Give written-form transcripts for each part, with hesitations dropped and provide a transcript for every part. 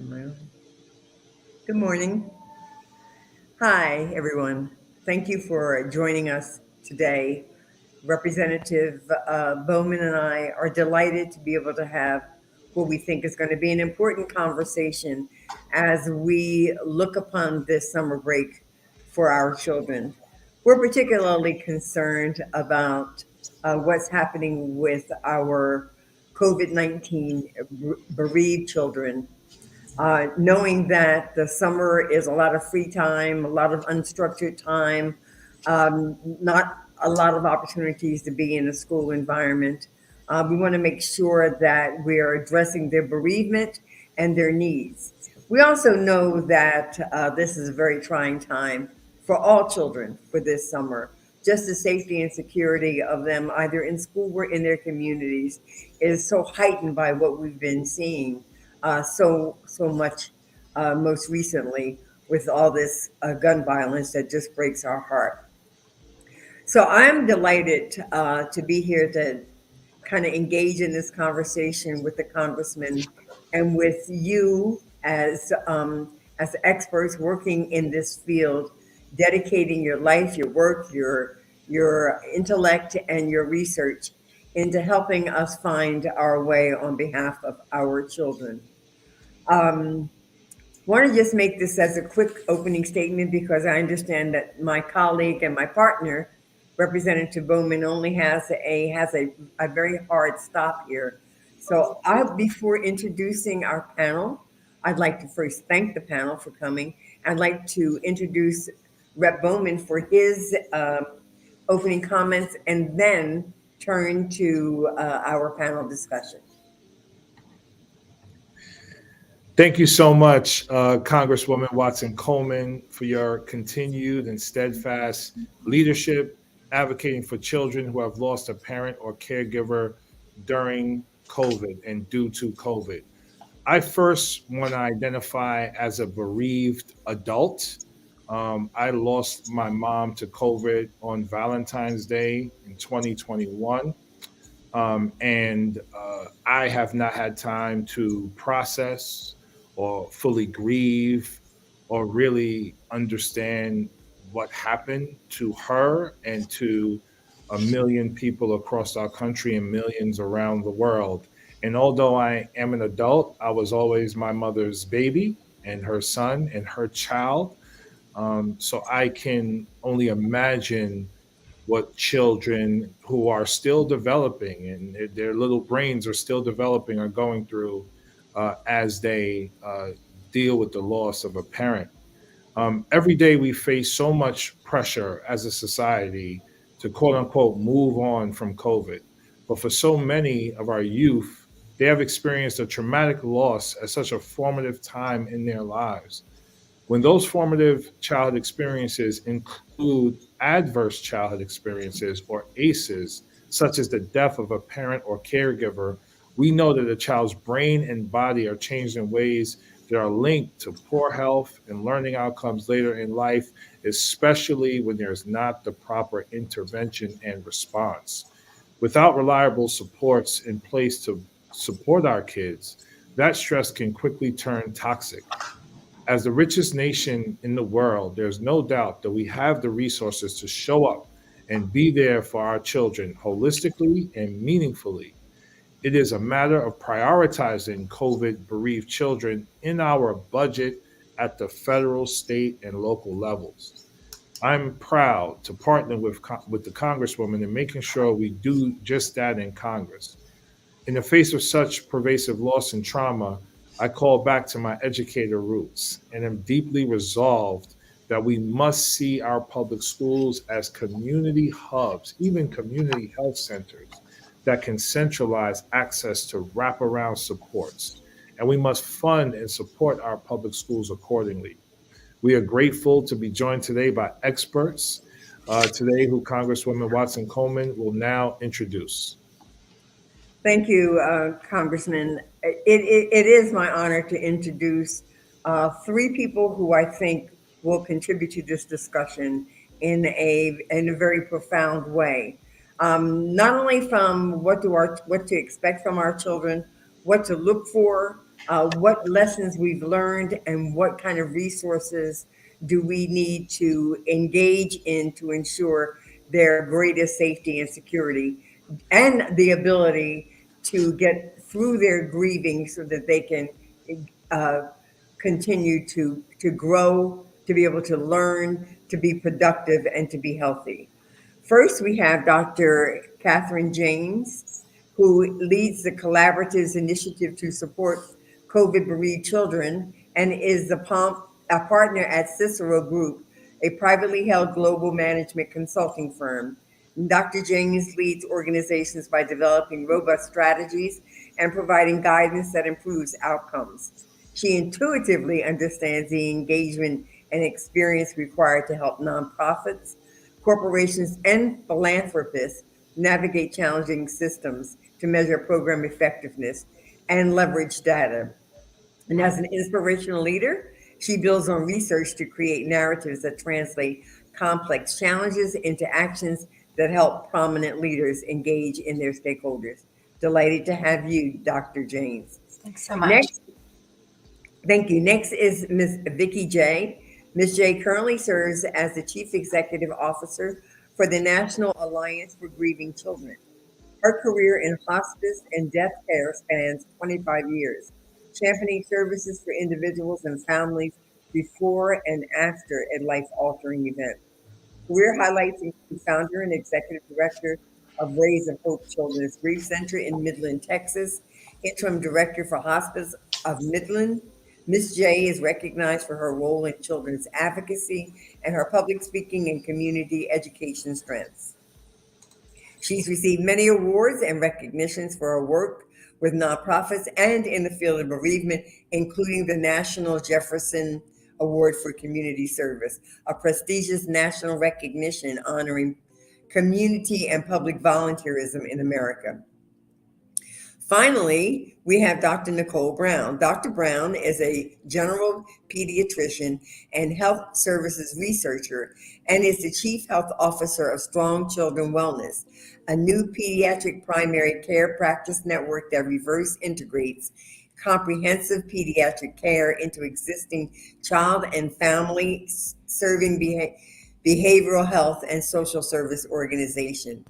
Am I on? Good morning. Hi, everyone. Thank you for joining us today. Representative Bowman and I are delighted to be able to have what we think is going to be an important conversation as we look upon this summer break for our children. We're particularly concerned about what's happening with our COVID-19 bereaved children, knowing that the summer is a lot of free time, a lot of unstructured time, not a lot of opportunities to be in a school environment. We want to make sure that we are addressing their bereavement and their needs. We also know that this is a very trying time for all children for this summer. Just the safety and security of them, either in school or in their communities, is so heightened by what we've been seeing so much most recently with all this gun violence that just breaks our heart. So I'm delighted to be here to kind of engage in this conversation with the congressman and with you as experts working in this field, dedicating your life, your work, your intellect, and your research into helping us find our way on behalf of our children. Um, Want to just make this as a quick opening statement because I understand that my colleague and my partner, Representative Bowman, only has a very hard stop here. So before introducing our panel, I'd like to first thank the panel for coming. I'd like to introduce Rep Bowman for his opening comments and then turn to our panel discussion. Thank you so much, Congresswoman Watson Coleman, for your continued and steadfast leadership advocating for children who have lost a parent or caregiver during COVID and due to COVID. I first want to identify as a bereaved adult. I lost my mom to COVID on Valentine's Day in 2021. And I have not had time to process or fully grieve or really understand what happened to her and to a million people across our country and millions around the world. And although I am an adult, I was always my mother's baby and her son and her child. So I can only imagine what children who are still developing and their little brains are still developing are going through as they deal with the loss of a parent. Every day we face so much pressure as a society to quote unquote move on from COVID. But for so many of our youth, they have experienced a traumatic loss at such a formative time in their lives. When those formative childhood experiences include adverse childhood experiences or ACEs, such as the death of a parent or caregiver, we know that a child's brain and body are changed in ways that are linked to poor health and learning outcomes later in life, especially when there's not the proper intervention and response. Without reliable supports in place to support our kids, that stress can quickly turn toxic. As the richest nation in the world, there's no doubt that we have the resources to show up and be there for our children holistically and meaningfully. It is a matter of prioritizing COVID bereaved children in our budget at the federal, state, and local levels. I'm proud to partner with the Congresswoman in making sure we do just that in Congress. In the face of such pervasive loss and trauma, I call back to my educator roots and am deeply resolved that we must see our public schools as community hubs, even community health centers that can centralize access to wraparound supports. And we must fund and support our public schools accordingly. We are grateful to be joined today by experts today who Congresswoman Watson Coleman will now introduce. Thank you, Congressman. It is my honor to introduce three people who I think will contribute to this discussion in a very profound way. Not only from what to expect from our children, what to look for, what lessons we've learned, and what kind of resources do we need to engage in to ensure their greatest safety and security, and the ability to get through their grieving so that they can uh, continue to grow, to be able to learn, to be productive, and to be healthy. First, we have Dr. Catherine Jaynes, who leads the Collaboratives Initiative to support COVID bereaved children and is a partner at Cicero Group, a privately held global management consulting firm. Dr. Jaynes leads organizations by developing robust strategies and providing guidance that improves outcomes. She intuitively understands the engagement and experience required to help nonprofits, corporations, and philanthropists navigate challenging systems to measure program effectiveness and leverage data. And as an inspirational leader, she builds on research to create narratives that translate complex challenges into actions that help prominent leaders engage in their stakeholders. Delighted to have you, Dr. Jaynes. Thanks so much. Next, thank you. Next is Ms. Vicki Jay. Ms. Jay currently serves as the Chief Executive Officer for the National Alliance for Grieving Children. Her career in hospice and death care spans 25 years, championing services for individuals and families before and after a life-altering event. Career highlights include founder and executive director of Rays of Hope Children's Grief Center in Midland, Texas, interim director for Hospice of Midland. Ms. Jay is recognized for her role in children's advocacy and her public speaking and community education strengths. She's received many awards and recognitions for her work with nonprofits and in the field of bereavement, including the National Jefferson Award for Community Service, a prestigious national recognition honoring community and public volunteerism in America. Finally, we have Dr. Nicole Brown. Dr. Brown is a general pediatrician and health services researcher and is the Chief Health Officer of Strong Children Wellness, a new pediatric primary care practice network that reverse integrates comprehensive pediatric care into existing child and family serving behavioral health and social service organization.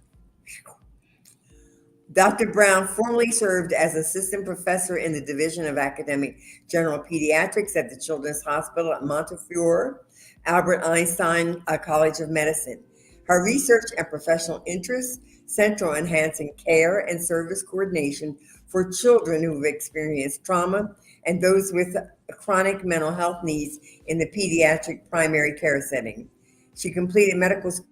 Dr. Brown formerly served as assistant professor in the Division of Academic General Pediatrics at the Children's Hospital at Montefiore, Albert Einstein College of Medicine. Her research and professional interests center on enhancing care and service coordination for children who have experienced trauma and those with chronic mental health needs in the pediatric primary care setting. She completed medical school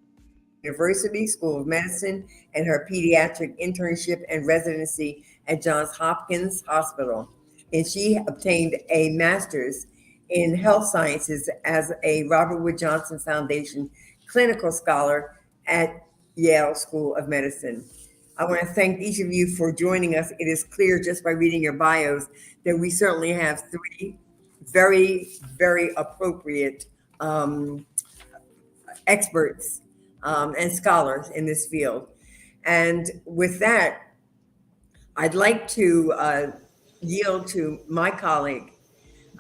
University School of Medicine and her pediatric internship and residency at Johns Hopkins Hospital. And she obtained a master's in health sciences as a Robert Wood Johnson Foundation clinical scholar at Yale School of Medicine. I want to thank each of you for joining us. It is clear just by reading your bios that we certainly have three very, very appropriate experts and scholars in this field. And with that, I'd like to yield to my colleague,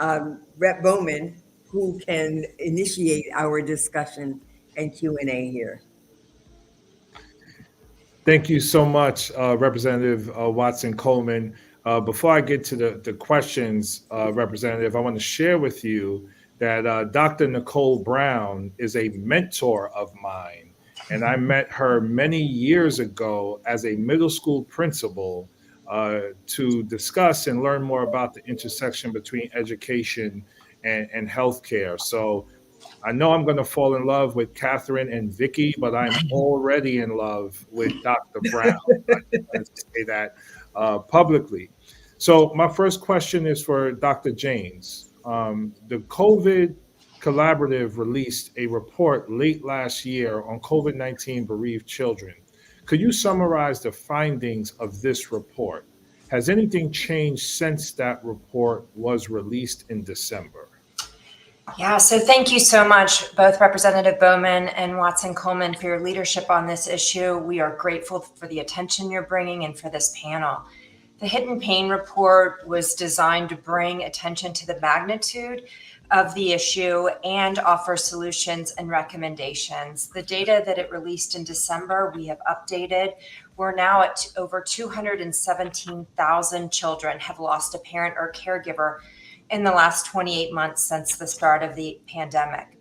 Rep. Bowman, who can initiate our discussion and Q&A here. Thank you so much, Representative Watson Coleman. Before I get to the questions, Representative, I want to share with you that Dr. Nicole Brown is a mentor of mine. And I met her many years ago as a middle school principal to discuss and learn more about the intersection between education and healthcare. So I know I'm going to fall in love with Catherine and Vicki, but I'm already in love with Dr. Brown. I want to say that publicly. So my first question is for Dr. Jaynes. The COVID Collaborative released a report late last year on COVID-19 bereaved children. Could you summarize the findings of this report? Has anything changed since that report was released in December? Yeah, so thank you so much, both Representative Bowman and Watson Coleman, for your leadership on this issue. We are grateful for the attention you're bringing and for this panel. The Hidden Pain report was designed to bring attention to the magnitude of the issue and offer solutions and recommendations. The data that it released in December, we have updated. We're now at over 217,000 children have lost a parent or caregiver in the last 28 months since the start of the pandemic.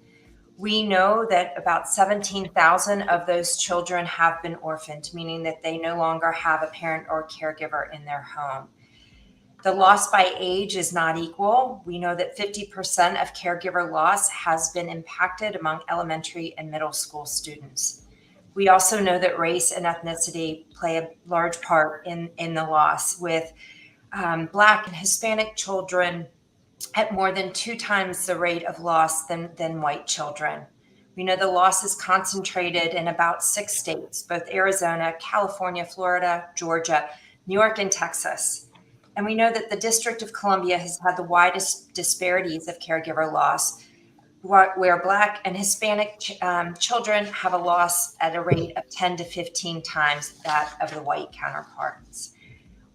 We know that about 17,000 of those children have been orphaned, meaning that they no longer have a parent or caregiver in their home. The loss by age is not equal. We know that 50% of caregiver loss has been impacted among elementary and middle school students. We also know that race and ethnicity play a large part in the loss, with Black and Hispanic children at more than 2 times the rate of loss than white children. We know the loss is concentrated in about 6 states, both Arizona, California, Florida, Georgia, New York, and Texas. And we know that the District of Columbia has had the widest disparities of caregiver loss, where Black and Hispanic children have a loss at a rate of 10 to 15 times that of the white counterparts.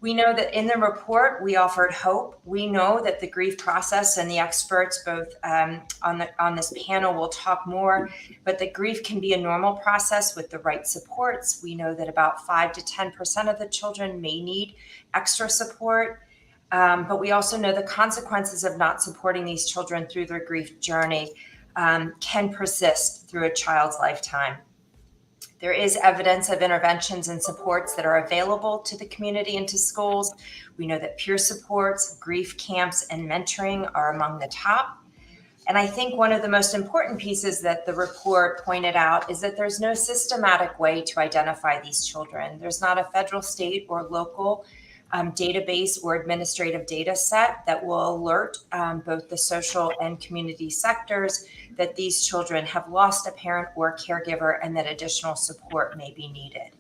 We know that in the report, we offered hope. We know that the grief process, and the experts both on this panel will talk more, but that grief can be a normal process with the right supports. We know that about 5 to 10% of the children may need extra support, but we also know the consequences of not supporting these children through their grief journey can persist through a child's lifetime. There is evidence of interventions and supports that are available to the community and to schools. We know that peer supports, grief camps, and mentoring are among the top. And I think one of the most important pieces that the report pointed out is that there's no systematic way to identify these children. There's not a federal, state, or local database or administrative data set that will alert both the social and community sectors that these children have lost a parent or caregiver and that additional support may be needed.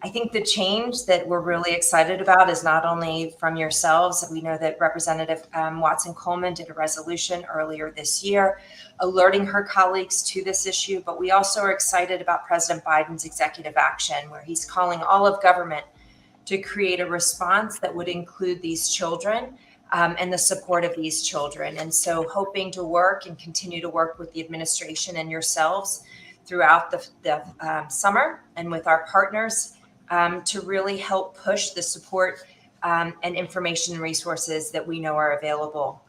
I think the change that we're really excited about is not only from yourselves. We know that Representative Watson Coleman did a resolution earlier this year alerting her colleagues to this issue, but we also are excited about President Biden's executive action, where he's calling all of government to create a response that would include these children and the support of these children. And so hoping to work and continue to work with the administration and yourselves throughout the summer and with our partners to really help push the support and information resources that we know are available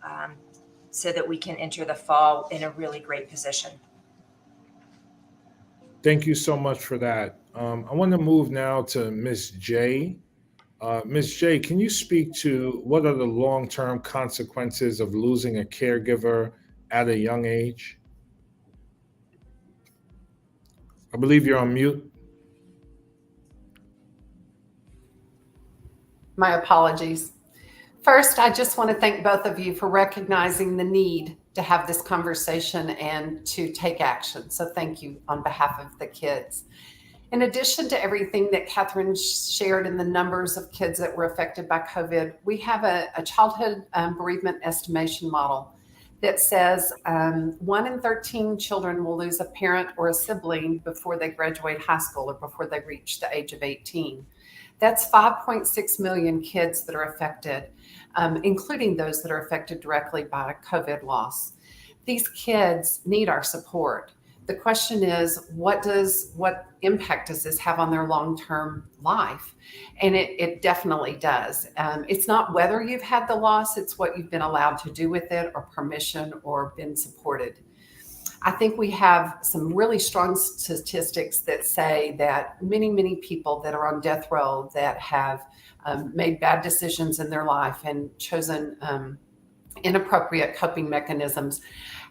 so that we can enter the fall in a really great position. Thank you so much for that. I want to move now to Ms. Jay. Ms. Jay, can you speak to what are the long-term consequences of losing a caregiver at a young age? I believe you're on mute. My apologies. First, I just want to thank both of you for recognizing the need to have this conversation and to take action. So thank you on behalf of the kids. In addition to everything that Catherine shared in the numbers of kids that were affected by COVID, we have a childhood bereavement estimation model that says 1 in 13 children will lose a parent or a sibling before they graduate high school or before they reach the age of 18. That's 5.6 million kids that are affected, including those that are affected directly by COVID loss. These kids need our support. The question is, what impact does this have on their long-term life? And it definitely does. It's not whether you've had the loss, it's what you've been allowed to do with it, or permission, or been supported. I think we have some really strong statistics that say that many people that are on death row that have made bad decisions in their life and chosen inappropriate coping mechanisms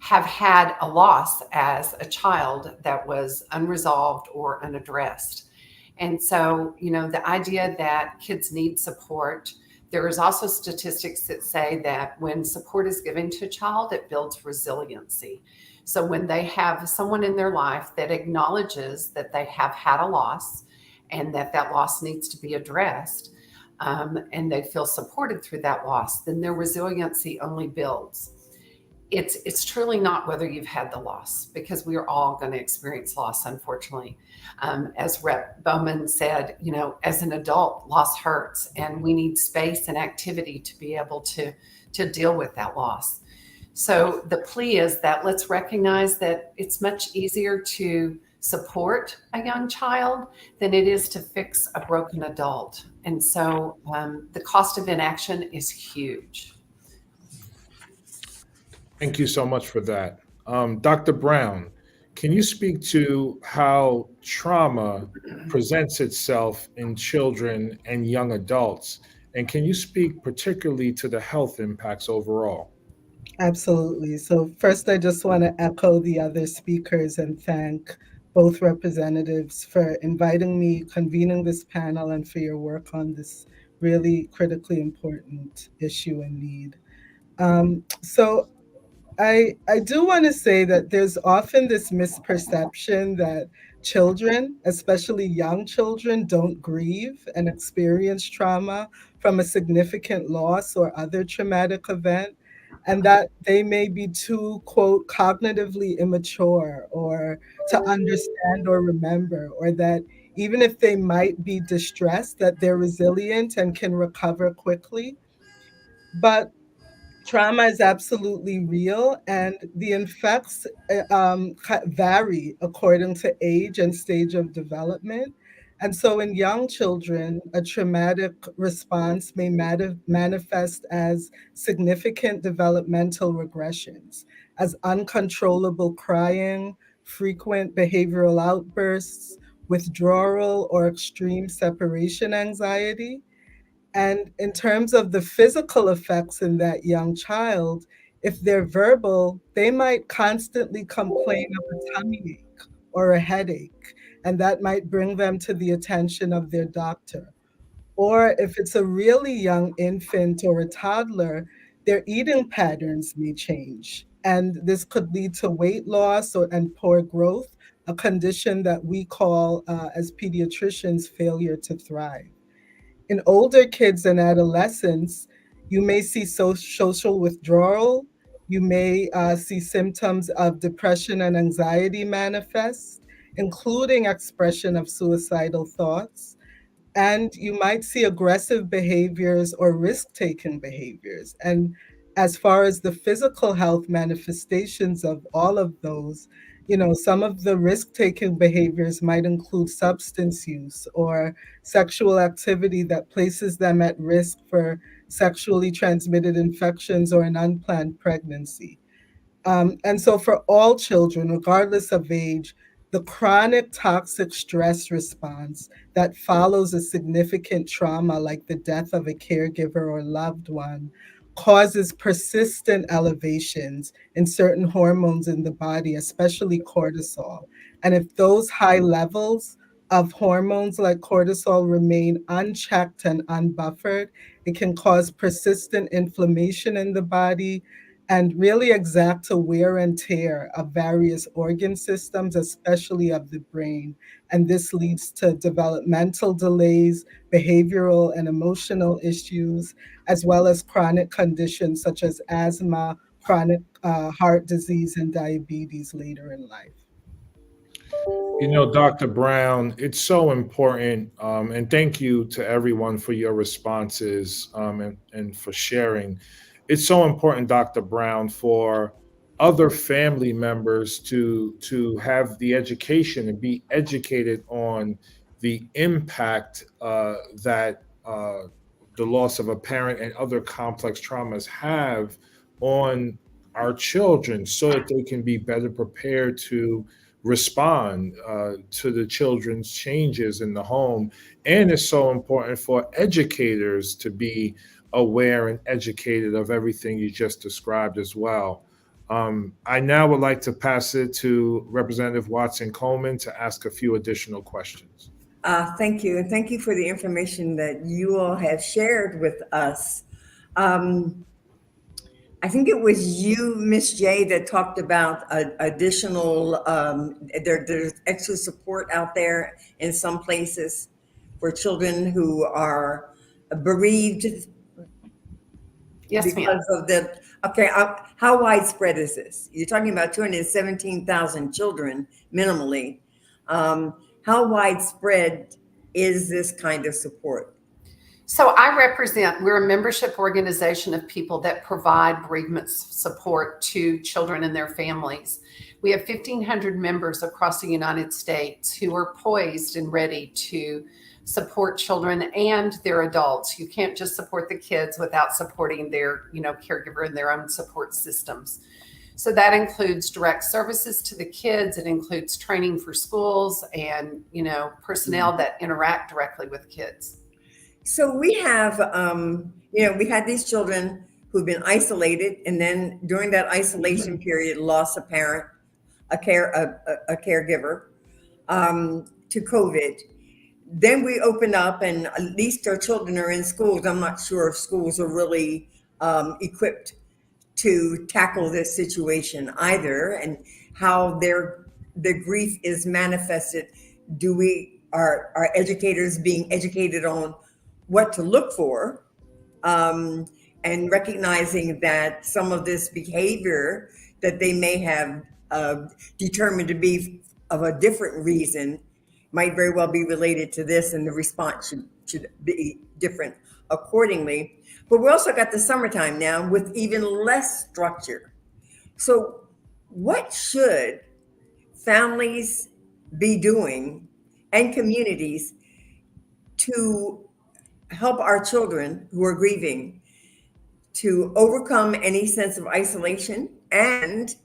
have had a loss as a child that was unresolved or unaddressed. And so, the idea that kids need support, there is also statistics that say that when support is given to a child, it builds resiliency. So when they have someone in their life that acknowledges that they have had a loss and that loss needs to be addressed, and they feel supported through that loss, then their resiliency only builds. it's truly not whether you've had the loss, because we are all going to experience loss, unfortunately. As Rep Bowman said, as an adult, loss hurts, and we need space and activity to be able to deal with that loss. So the plea is that let's recognize that it's much easier to support a young child than it is to fix a broken adult. And so the cost of inaction is huge. Thank you so much for that. Dr. Brown, can you speak to how trauma presents itself in children and young adults? And can you speak particularly to the health impacts overall? Absolutely. So, first, I just want to echo the other speakers and thank both representatives for inviting me, convening this panel, and for your work on this really critically important issue and need. So, I do want to say that there's often this misperception that children, especially young children, don't grieve and experience trauma from a significant loss or other traumatic event, and that they may be too, quote, cognitively immature or to understand or remember, or that even if they might be distressed, that they're resilient and can recover quickly. But trauma is absolutely real, and the effects vary according to age and stage of development. And so, in young children, a traumatic response may manifest as significant developmental regressions, as uncontrollable crying, frequent behavioral outbursts, withdrawal, or extreme separation anxiety. And in terms of the physical effects in that young child, if they're verbal, they might constantly complain of a tummy ache or a headache, and that might bring them to the attention of their doctor. Or if it's a really young infant or a toddler, their eating patterns may change. And this could lead to weight loss and poor growth, a condition that we call, as pediatricians, failure to thrive. In older kids and adolescents, you may see social withdrawal. You may see symptoms of depression and anxiety manifest, including expression of suicidal thoughts. And you might see aggressive behaviors or risk-taking behaviors. And as far as the physical health manifestations of all of those, some of the risk-taking behaviors might include substance use or sexual activity that places them at risk for sexually transmitted infections or an unplanned pregnancy. And so, for all children, regardless of age, the chronic toxic stress response that follows a significant trauma, like the death of a caregiver or loved one, causes persistent elevations in certain hormones in the body, especially cortisol. And if those high levels of hormones like cortisol remain unchecked and unbuffered, it can cause persistent inflammation in the body and really exact a wear and tear of various organ systems, especially of the brain. And this leads to developmental delays, behavioral and emotional issues, as well as chronic conditions such as asthma, chronic heart disease, and diabetes later in life. Dr. Brown, it's so important, and thank you to everyone for your responses and for sharing. It's so important, Dr. Brown, for other family members to have the education and be educated on the impact that the loss of a parent and other complex traumas have on our children, so that they can be better prepared to respond to the children's changes in the home. And it's so important for educators to be aware and educated of everything you just described as well. I now would like to pass it to Representative Watson Coleman to ask a few additional questions. Thank you. And thank you for the information that you all have shared with us. I think it was you, Miss Jay, that talked about additional, there's extra support out there in some places for children who are bereaved. Yes, ma'am. because of the, okay, how widespread is this? You're talking about 217,000 children minimally. How widespread is this kind of support? So we're a membership organization of people that provide bereavement support to children and their families. We have 1,500 members across the United States who are poised and ready to support children and their adults. You can't just support the kids without supporting their, caregiver and their own support systems. So that includes direct services to the kids. It includes training for schools and, personnel that interact directly with kids. So we have, we had these children who've been isolated, and then during that isolation period, lost a parent, a caregiver, to COVID. Then we opened up, and at least our children are in schools. I'm not sure if schools are really equipped to tackle this situation either, and how the grief is manifested. Are educators being educated on what to look for, and recognizing that some of this behavior that they may have determined to be of a different reason might very well be related to this, and the response should be different accordingly. But we also got the summertime now with even less structure. So what should families be doing and communities to help our children who are grieving to overcome any sense of isolation and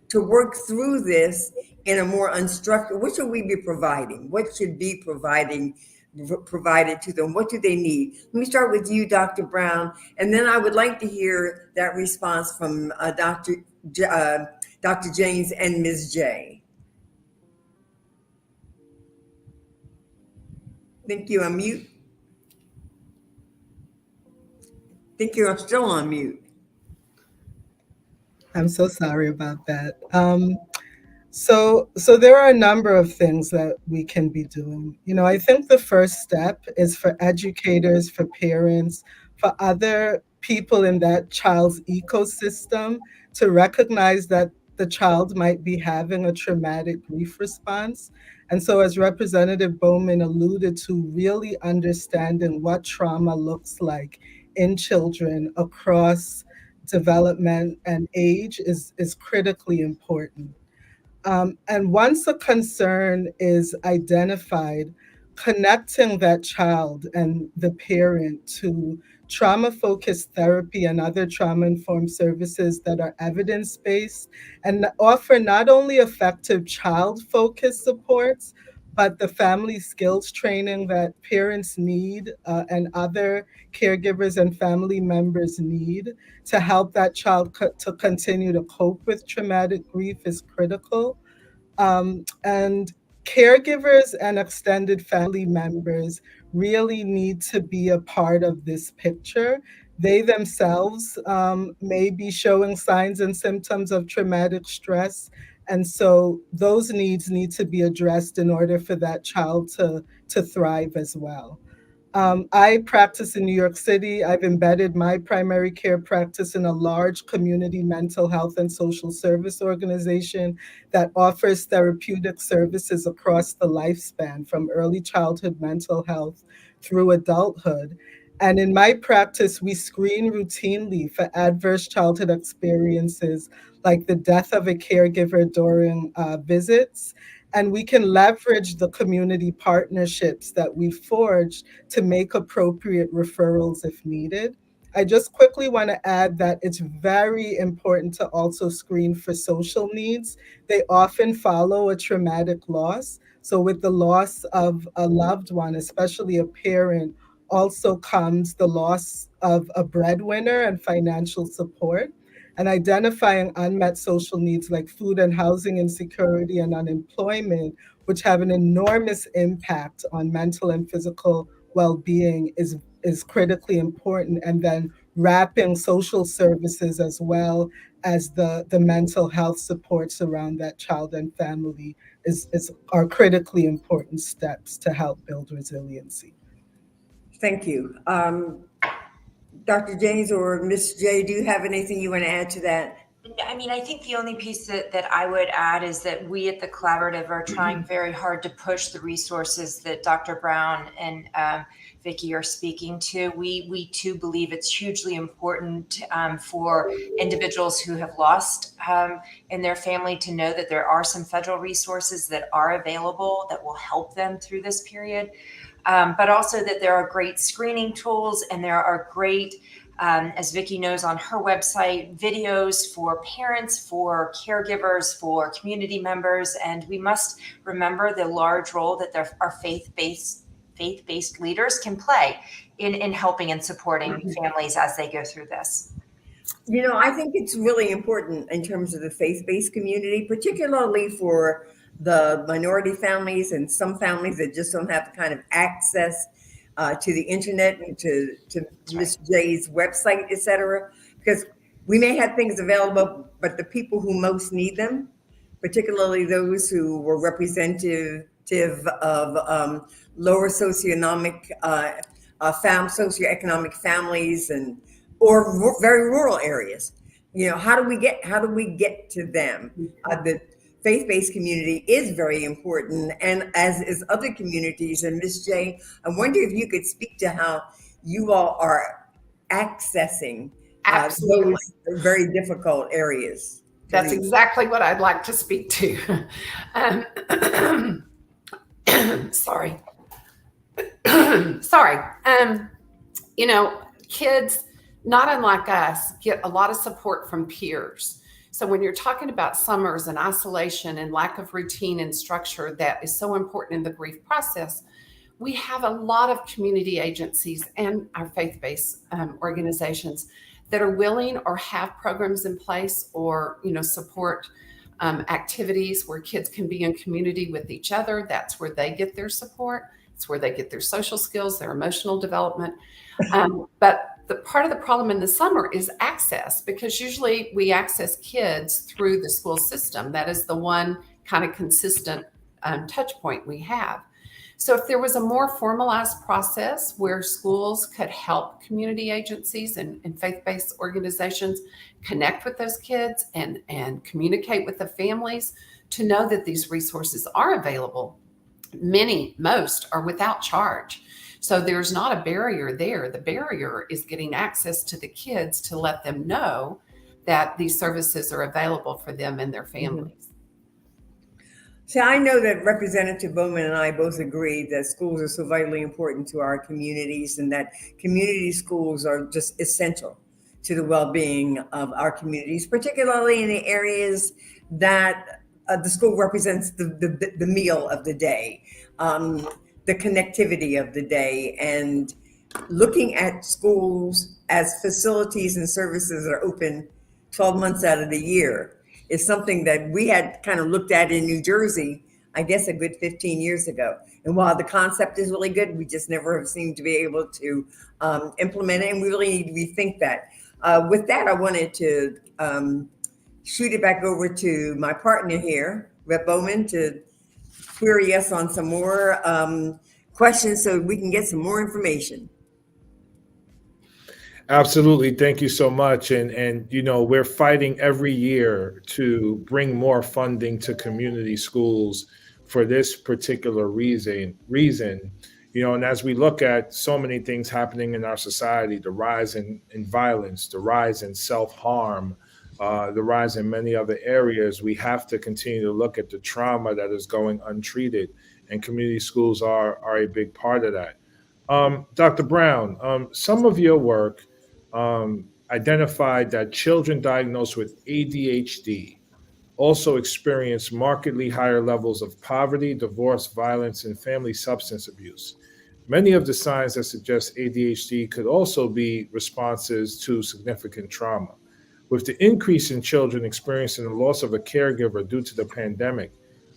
to work through this in a more unstructured? What should we be providing? What should be provided to them? What do they need? Let me start with you, Dr. Brown, and then I would like to hear that response from Dr. Jaynes and Ms. Jay. Think you're on mute. Think you're still on mute. I'm so sorry about that. So there are a number of things that we can be doing. I think the first step is for educators, for parents, for other people in that child's ecosystem to recognize that the child might be having a traumatic grief response. And so, as Representative Bowman alluded to, really understanding what trauma looks like in children across development and age is critically important. And once a concern is identified, connecting that child and the parent to trauma-focused therapy and other trauma-informed services that are evidence-based and offer not only effective child-focused supports, but the family skills training that parents need and other caregivers and family members need to help that child to continue to cope with traumatic grief is critical. And caregivers and extended family members really need to be a part of this picture. They themselves may be showing signs and symptoms of traumatic stress. And so those needs need to be addressed in order for that child to thrive as well. I practice in New York City. I've embedded my primary care practice in a large community mental health and social service organization that offers therapeutic services across the lifespan, from early childhood mental health through adulthood. And in my practice, we screen routinely for adverse childhood experiences like the death of a caregiver during visits. And we can leverage the community partnerships that we forged to make appropriate referrals if needed. I just quickly want to add that it's very important to also screen for social needs. They often follow a traumatic loss. So with the loss of a loved one, especially a parent, also comes the loss of a breadwinner and financial support. And identifying unmet social needs like food and housing insecurity and unemployment, which have an enormous impact on mental and physical well-being, is critically important. And then wrapping social services as well as the mental health supports around that child and family are critically important steps to help build resiliency. Thank you. Dr. Jaynes or Miss Jay, do you have anything you want to add to that? I mean, I think the only piece that I would add is that we at the collaborative are trying very hard to push the resources that Dr. Brown and Vicki are speaking to. We too believe it's hugely important for individuals who have lost in their family to know that there are some federal resources that are available that will help them through this period. But also that there are great screening tools and there are great as Vicki knows on her website, videos for parents, for caregivers, for community members, and we must remember the large role that our faith-based leaders can play in helping and supporting families as they go through this. You know, I think it's really important in terms of the faith-based community, particularly for the minority families and some families that just don't have the kind of access to the internet and to Miss Jay's website, et cetera, because we may have things available, but the people who most need them, particularly those who were representative of lower socioeconomic families and or very rural areas, you know, how do we get to them? The faith-based community is very important, and as is other communities. And Miss Jay, I wonder if you could speak to how you all are accessing those very difficult areas. That's exactly what I'd like to speak to. Sorry. You know, kids, not unlike us, get a lot of support from peers. So when you're talking about summers and isolation and lack of routine and structure that is so important in the grief process, we have a lot of community agencies and our faith-based organizations that are willing or have programs in place or, you know, support activities where kids can be in community with each other. That's where they get their support. It's where they get their social skills, their emotional development. But the part of the problem in the summer is access, because usually we access kids through the school system. That is the one kind of consistent touch point we have. So if there was a more formalized process where schools could help community agencies and faith-based organizations connect with those kids and communicate with the families to know that these resources are available, most are without charge. So there's not a barrier there. The barrier is getting access to the kids to let them know that these services are available for them and their families. See, I know that Representative Bowman and I both agree that schools are so vitally important to our communities and that community schools are just essential to the well-being of our communities, particularly in the areas that the school represents the meal of the day, the connectivity of the day, and looking at schools as facilities and services that are open 12 months out of the year is something that we had kind of looked at in New Jersey, I guess a good 15 years ago. And while the concept is really good, we just never have seemed to be able to implement it, and we really need to rethink that. With that, I wanted to shoot it back over to my partner here, Rep. Bowman, to query us on some more questions so we can get some more information. Absolutely. Thank you so much. And you know, we're fighting every year to bring more funding to community schools for this particular reason, you know, and as we look at so many things happening in our society, the rise in violence, the rise in self-harm, the rise in many other areas, we have to continue to look at the trauma that is going untreated, and community schools are a big part of that. Dr. Brown, some of your work identified that children diagnosed with ADHD also experience markedly higher levels of poverty, divorce, violence, and family substance abuse. Many of the signs that suggest ADHD could also be responses to significant trauma. With the increase in children experiencing the loss of a caregiver due to the pandemic,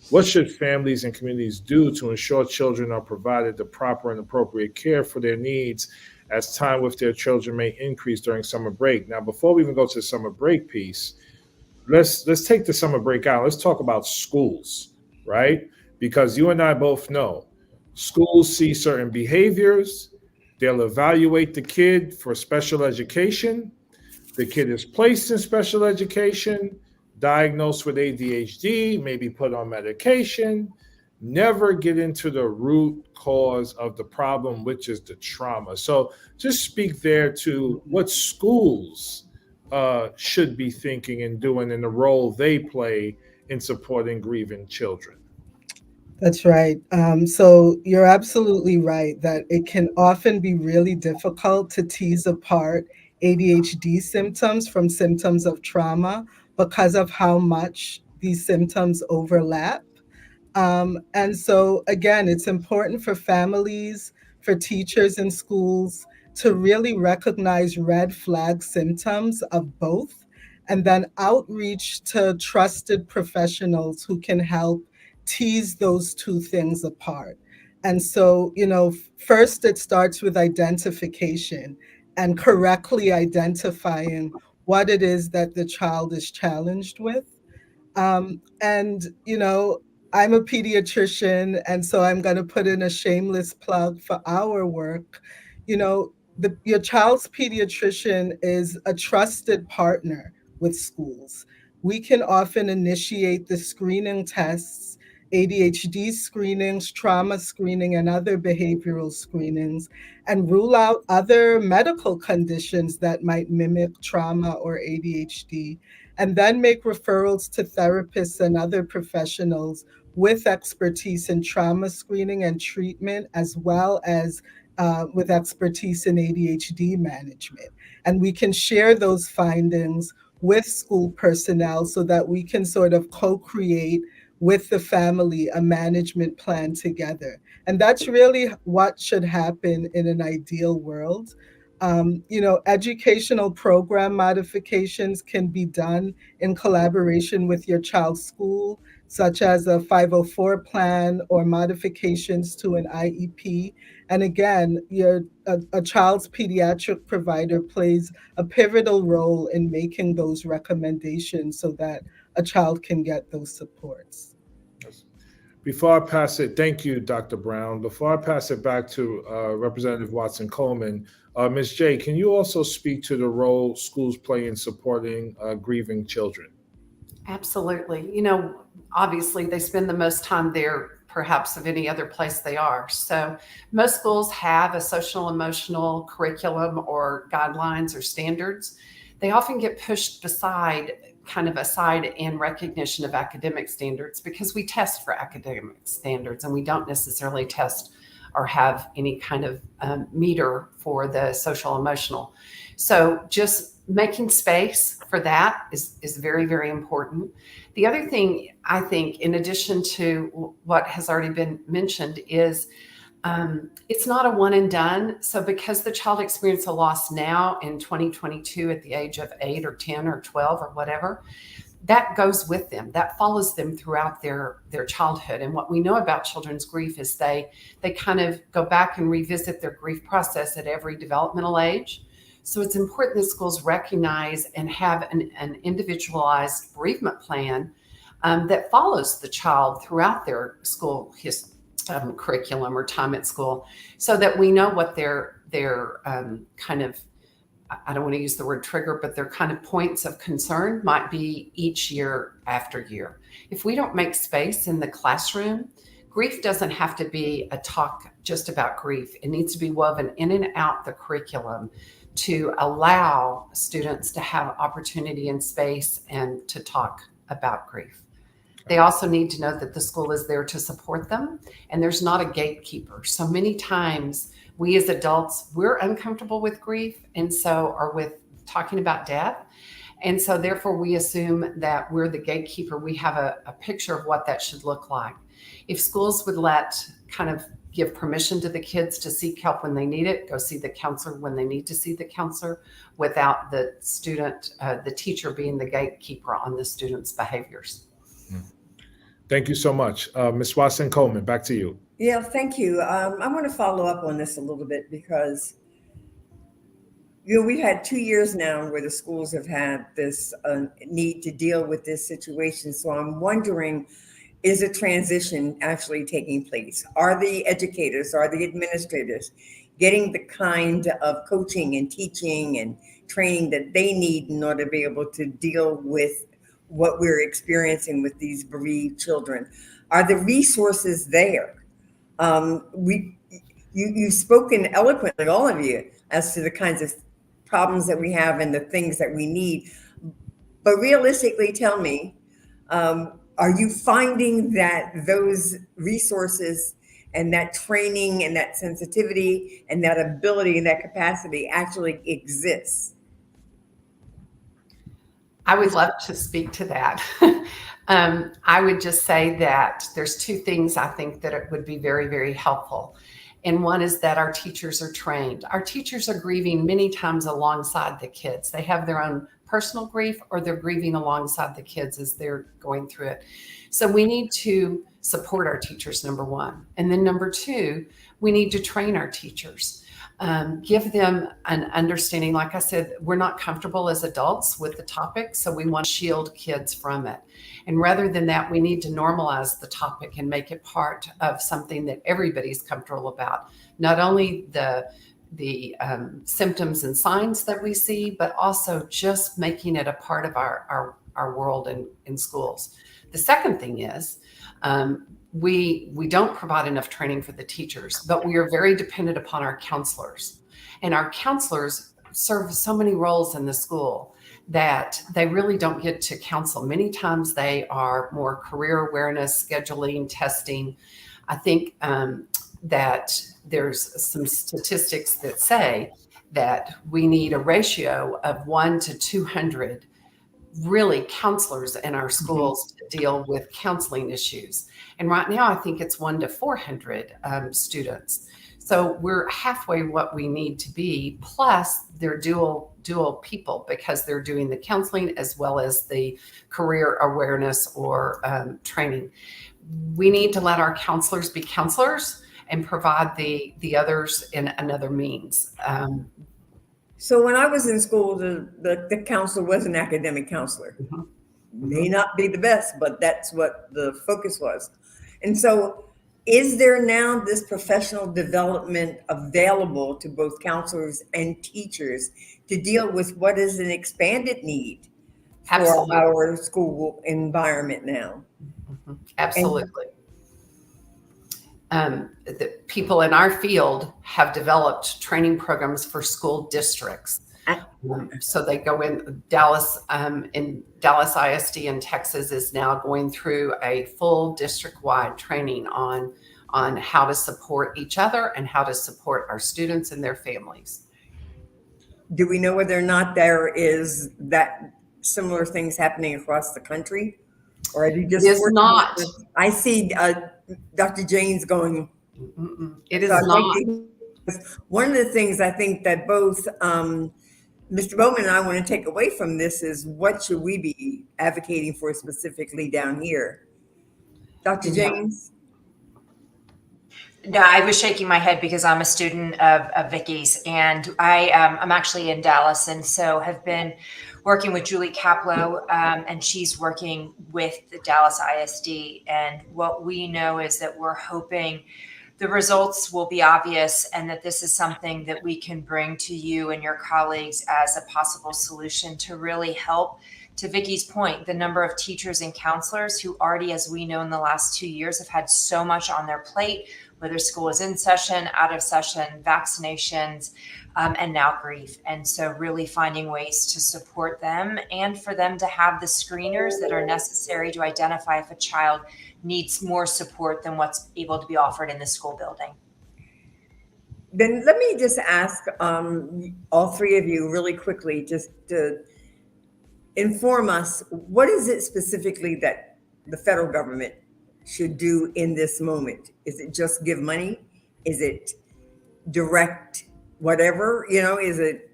what should families and communities do to ensure children are provided the proper and appropriate care for their needs as time with their children may increase during summer break? Now, before we even go to the summer break piece, let's take the summer break out. Let's talk about schools, right? Because you and I both know schools see certain behaviors, They'll evaluate the kid for special education. The kid is placed in special education, diagnosed with ADHD, maybe put on medication, never get into the root cause of the problem, which is the trauma. So just speak there to what schools should be thinking and doing and the role they play in supporting grieving children. That's right. So you're absolutely right that it can often be really difficult to tease apart ADHD symptoms from symptoms of trauma because of how much these symptoms overlap. And so, again, it's important for families, for teachers in schools to really recognize red flag symptoms of both, and then outreach to trusted professionals who can help tease those two things apart. And so, first it starts with identification and correctly identifying what it is that the child is challenged with. And, I'm a pediatrician, and so I'm going to put in a shameless plug for our work. Your child's pediatrician is a trusted partner with schools. We can often initiate the screening tests, ADHD screenings, trauma screening, and other behavioral screenings, and rule out other medical conditions that might mimic trauma or ADHD, and then make referrals to therapists and other professionals with expertise in trauma screening and treatment, as well as with expertise in ADHD management. And we can share those findings with school personnel so that we can sort of co-create with the family a management plan together. And that's really what should happen in an ideal world. Educational program modifications can be done in collaboration with your child's school, such as a 504 plan or modifications to an IEP. And again, a child's pediatric provider plays a pivotal role in making those recommendations so that a child can get those supports. Before I pass it, thank you, Dr. Brown. Before I pass it back to Representative Watson Coleman, Ms. Jay, can you also speak to the role schools play in supporting grieving children? Absolutely. Obviously they spend the most time there perhaps of any other place they are. So most schools have a social emotional curriculum or guidelines or standards. They often get pushed aside in recognition of academic standards because we test for academic standards and we don't necessarily test or have any kind of meter for the social emotional. So just making space for that is very, very important. The other thing I think, in addition to what has already been mentioned, is it's not a one and done. So because the child experienced a loss now in 2022 at the age of 8 or 10 or 12 or whatever, that goes with them, that follows them throughout their childhood. And what we know about children's grief is they kind of go back and revisit their grief process at every developmental age. So it's important that schools recognize and have an individualized bereavement plan that follows the child throughout their school curriculum or time at school, so that we know what their kind of, I don't want to use the word trigger, but their kind of points of concern might be each year after year. If we don't make space in the classroom, grief doesn't have to be a talk just about grief. It needs to be woven in and out the curriculum to allow students to have opportunity and space and to talk about grief. They also need to know that the school is there to support them and there's not a gatekeeper. So many times we as adults, we're uncomfortable with grief or with talking about death. And so therefore we assume that we're the gatekeeper. We have a picture of what that should look like. If schools would give permission to the kids to seek help when they need it, go see the counselor when they need to see the counselor, without the teacher being the gatekeeper on the student's behaviors. Thank you so much. Ms. Watson Coleman, back to you. Yeah, thank you. I want to follow up on this a little bit because, we've had 2 years now where the schools have had this need to deal with this situation. So I'm wondering, is a transition actually taking place? Are the educators, are the administrators getting the kind of coaching and teaching and training that they need in order to be able to deal with what we're experiencing with these bereaved children? Are the resources there? You've spoken eloquently, all of you, as to the kinds of problems that we have and the things that we need. But realistically, tell me, are you finding that those resources and that training and that sensitivity and that ability and that capacity actually exists? I would love to speak to that. I would just say that there's two things I think that it would be very, very helpful. And one is that our teachers are trained. Our teachers are grieving many times alongside the kids. They have their own personal grief, or they're grieving alongside the kids as they're going through it. So we need to support our teachers, number one. And then number two, we need to train our teachers. Give them an understanding. Like I said, we're not comfortable as adults with the topic, so we want to shield kids from it. And rather than that, we need to normalize the topic and make it part of something that everybody's comfortable about. Not only the symptoms and signs that we see, but also just making it a part of our world in schools. The second thing is, we don't provide enough training for the teachers, but we are very dependent upon our counselors. And our counselors serve so many roles in the school that they really don't get to counsel. Many times they are more career awareness, scheduling, testing. I think that there's some statistics that say that we need a ratio of 1 to 200 really counselors in our schools to deal with counseling issues. And right now, I think it's 1 to 400 students. So we're halfway what we need to be. Plus, they're dual people because they're doing the counseling as well as the career awareness or training. We need to let our counselors be counselors and provide the others in another means. So when I was in school, the counselor was an academic counselor. May not be the best, but that's what the focus was. And so is there now this professional development available to both counselors and teachers to deal with what is an expanded need Absolutely. for our school environment now? Absolutely. The people in our field have developed training programs for school districts. So they go in Dallas ISD in Texas is now going through a full district-wide training on how to support each other and how to support our students and their families. Do we know whether or not there is that similar things happening across the country? Or are you just It is not. I see Dr. Jaynes going. It is not. One of the things I think that both Mr. Bowman and I want to take away from this is what should we be advocating for specifically down here? Dr. Jaynes? No, I was shaking my head because I'm a student of Vicki's, and I'm actually in Dallas, and so have been working with Julie Kaplow, and she's working with the Dallas ISD. And what we know is that we're hoping the results will be obvious and that this is something that we can bring to you and your colleagues as a possible solution to really help. To Vicki's point, the number of teachers and counselors who already, as we know in the last 2 years, have had so much on their plate, whether school is in session, out of session, vaccinations, and now grief. And so really finding ways to support them and for them to have the screeners that are necessary to identify if a child needs more support than what's able to be offered in the school building. Then let me just ask all three of you really quickly, just to inform us, what is it specifically that the federal government should do in this moment? Is it just give money? Is it direct whatever, is it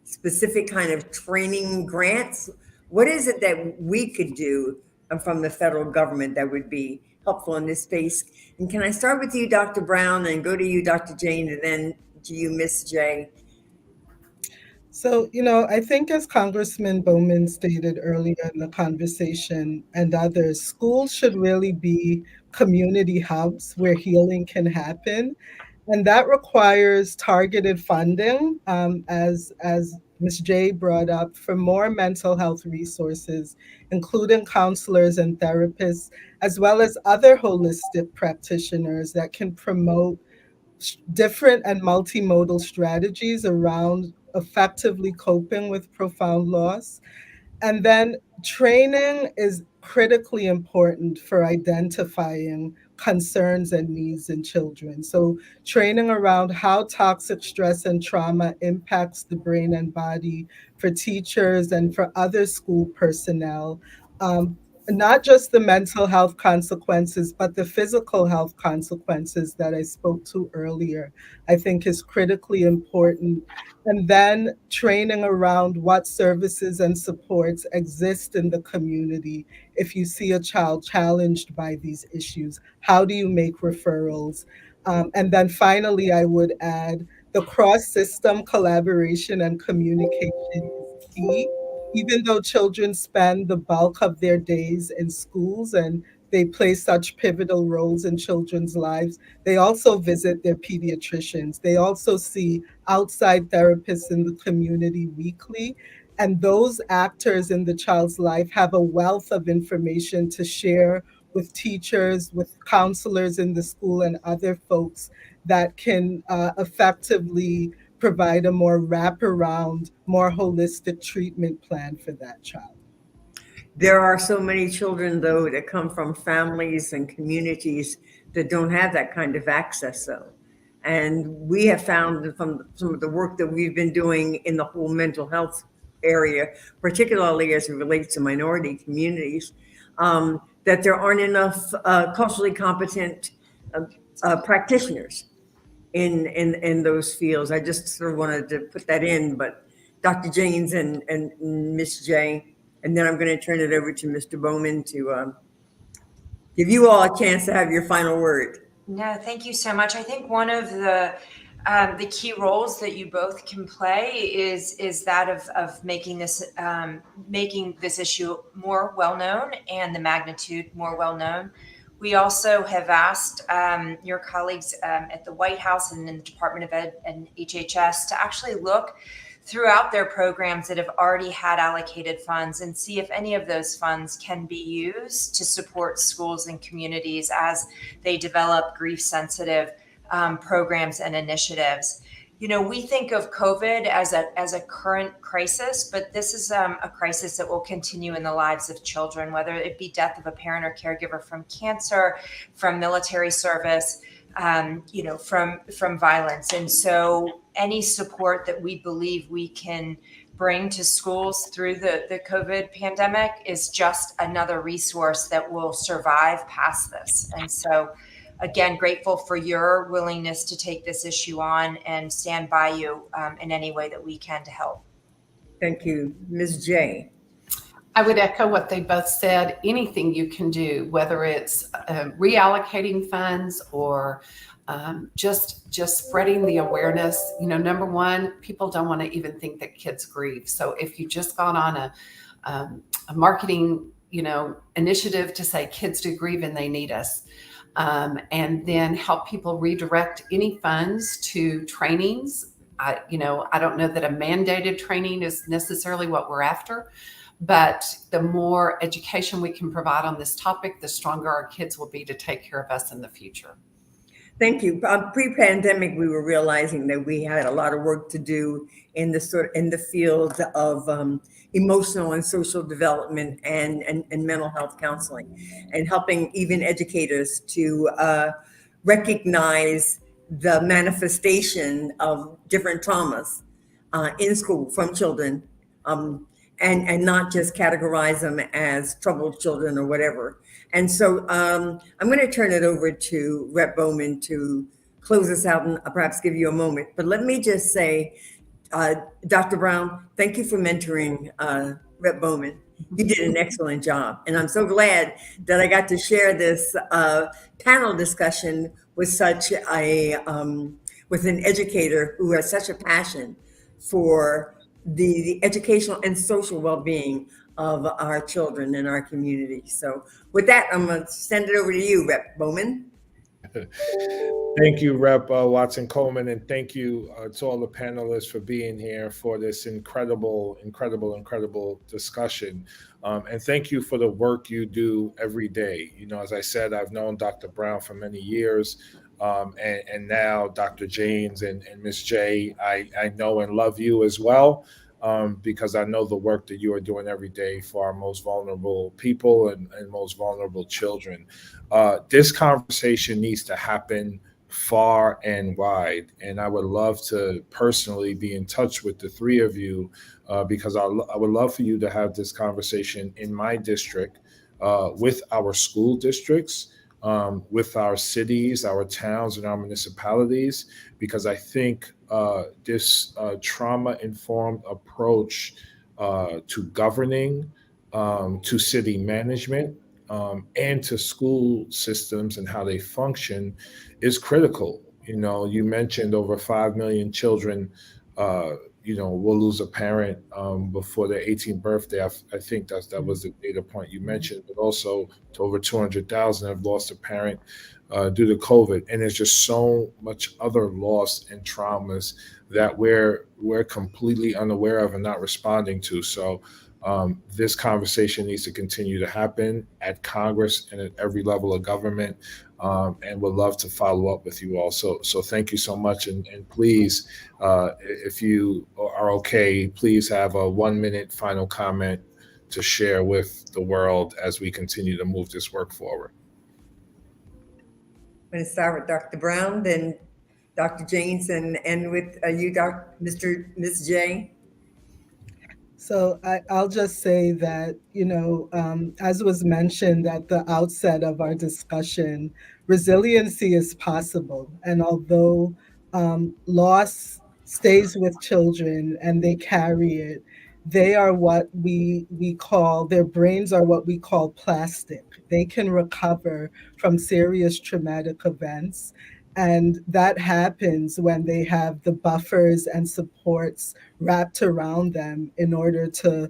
specific kind of training grants? What is it that we could do from the federal government that would be helpful in this space? And can I start with you, Dr. Brown, and go to you, Dr. Jaynes, and then to you, Miss Jay? So, I think as Congressman Bowman stated earlier in the conversation and others, schools should really be community hubs where healing can happen. And that requires targeted funding, as Ms. Jay brought up, for more mental health resources, including counselors and therapists, as well as other holistic practitioners that can promote different and multimodal strategies around effectively coping with profound loss. And then training is critically important for identifying concerns and needs in children. So, training around how toxic stress and trauma impacts the brain and body for teachers and for other school personnel. Um, Not just the mental health consequences, but the physical health consequences that I spoke to earlier, I think is critically important. And then training around what services and supports exist in the community. If you see a child challenged by these issues, how do you make referrals? And then finally, I would add the cross system collaboration and communication is key. Even though children spend the bulk of their days in schools and they play such pivotal roles in children's lives, they also visit their pediatricians. They also see outside therapists in the community weekly. And those actors in the child's life have a wealth of information to share with teachers, with counselors in the school, and other folks that can effectively provide a more wraparound, more holistic treatment plan for that child. There are so many children, though, that come from families and communities that don't have that kind of access, though. And we have found from some of the work that we've been doing in the whole mental health area, particularly as it relates to minority communities, that there aren't enough culturally competent practitioners in those fields. I just sort of wanted to put that in, but Dr. Jaynes and Ms. Jay, and then I'm going to turn it over to Mr. Bowman to give you all a chance to have your final word. No, thank you so much. I think one of the key roles that you both can play is that of making this issue more well known and the magnitude more well known. We also have asked your colleagues at the White House and in the Department of Ed and HHS to actually look throughout their programs that have already had allocated funds and see if any of those funds can be used to support schools and communities as they develop grief-sensitive programs and initiatives. You know, we think of COVID as a current crisis, but this is a crisis that will continue in the lives of children, whether it be death of a parent or caregiver from cancer, from military service, from violence. And so any support that we believe we can bring to schools through the COVID pandemic is just another resource that will survive past this. And so, again, grateful for your willingness to take this issue on and stand by you in any way that we can to help. Thank you. Ms. Jay. I would echo what they both said. Anything you can do, whether it's reallocating funds or just spreading the awareness. You know, number one, people don't want to even think that kids grieve. So if you just got on a marketing, initiative to say kids do grieve and they need us, and then help people redirect any funds to trainings. I don't know that a mandated training is necessarily what we're after, but the more education we can provide on this topic, the stronger our kids will be to take care of us in the future. Thank you. Pre-pandemic, we were realizing that we had a lot of work to do in the field of emotional and social development and mental health counseling, and helping even educators to recognize the manifestation of different traumas in school from children, and not just categorize them as troubled children or whatever. And so I'm going to turn it over to Rep. Bowman to close us out and perhaps give you a moment. But let me just say, Dr. Brown, thank you for mentoring Rep. Bowman. You did an excellent job. And I'm so glad that I got to share this panel discussion with with an educator who has such a passion for the educational and social well-being of our children in our community. So with that, I'm going to send it over to you, Rep. Bowman. Thank you, Rep. Watson Coleman, and thank you to all the panelists for being here for this incredible discussion. And thank you for the work you do every day. You know, as I said, I've known Dr. Brown for many years, and now Dr. Jaynes and Ms. Jay, I know and love you as well, because I know the work that you are doing every day for our most vulnerable people and most vulnerable children. This conversation needs to happen far and wide. And I would love to personally be in touch with the three of you, because I would love for you to have this conversation in my district, with our school districts, with our cities, our towns, and our municipalities, because I think this trauma-informed approach to governing, to city management, and to school systems and how they function is critical. You know, you mentioned over 5 million children, will lose a parent before their 18th birthday. I think that was the data point you mentioned, but also to over 200,000 have lost a parent due to COVID. And there's just so much other loss and traumas that we're completely unaware of and not responding to. So this conversation needs to continue to happen at Congress and at every level of government, and would love to follow up with you all. So thank you so much, and please, if you are okay, please have a 1-minute final comment to share with the world as we continue to move this work forward. I'm going to start with Dr. Brown, then Dr. Jaynes, and end with you, Ms. Jay. So I'll just say that, as was mentioned at the outset of our discussion, resiliency is possible. And although loss stays with children and they carry it, they are what we call, their brains are what we call plastic. They can recover from serious traumatic events. And that happens when they have the buffers and supports wrapped around them in order to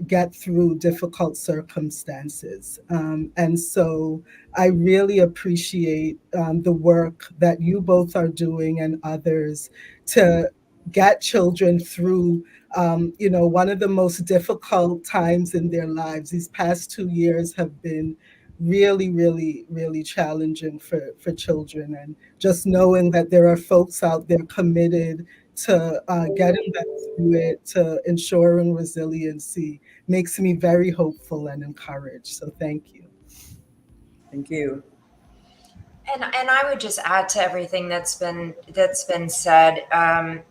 get through difficult circumstances. And so I really appreciate the work that you both are doing and others to get children through one of the most difficult times in their lives. These past 2 years have been really, really, really challenging for children. And just knowing that there are folks out there committed to getting them through it, to ensuring resiliency, makes me very hopeful and encouraged. So thank you. Thank you. And I would just add to everything that's been said.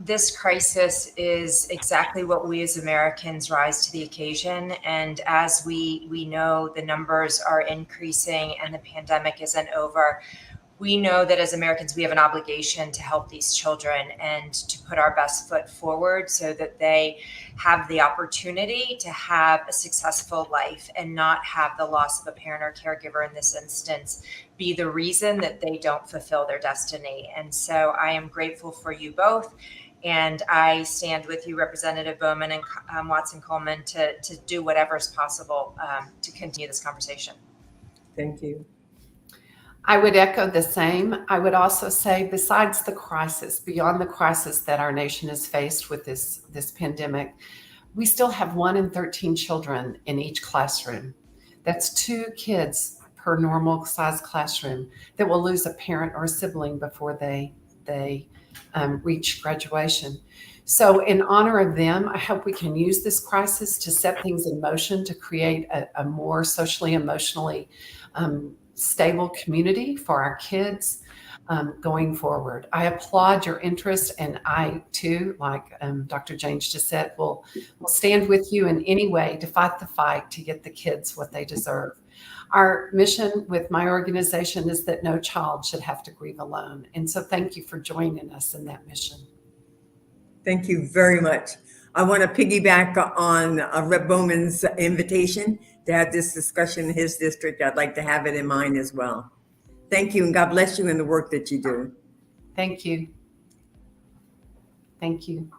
This crisis is exactly what we as Americans rise to the occasion. And as we know, the numbers are increasing and the pandemic isn't over. We know that as Americans, we have an obligation to help these children and to put our best foot forward so that they have the opportunity to have a successful life and not have the loss of a parent or caregiver in this instance be the reason that they don't fulfill their destiny. And so I am grateful for you both. And I stand with you, Representative Bowman and Watson Coleman, to do whatever is possible to continue this conversation. Thank you. I would echo the same. I would also say, besides the crisis, beyond the crisis that our nation has faced with this pandemic, we still have 1 in 13 children in each classroom. That's 2 kids per normal size classroom that will lose a parent or a sibling before they reach graduation. So in honor of them, I hope we can use this crisis to set things in motion to create a more socially, emotionally stable community for our kids going forward. I applaud your interest, and I too, like Dr. Jaynes just said, will stand with you in any way to fight the fight to get the kids what they deserve. Our mission with my organization is that no child should have to grieve alone. And so thank you for joining us in that mission. Thank you very much. I want to piggyback on Rep. Bowman's invitation to have this discussion in his district. I'd like to have it in mine as well. Thank you, and God bless you in the work that you do. Thank you. Thank you.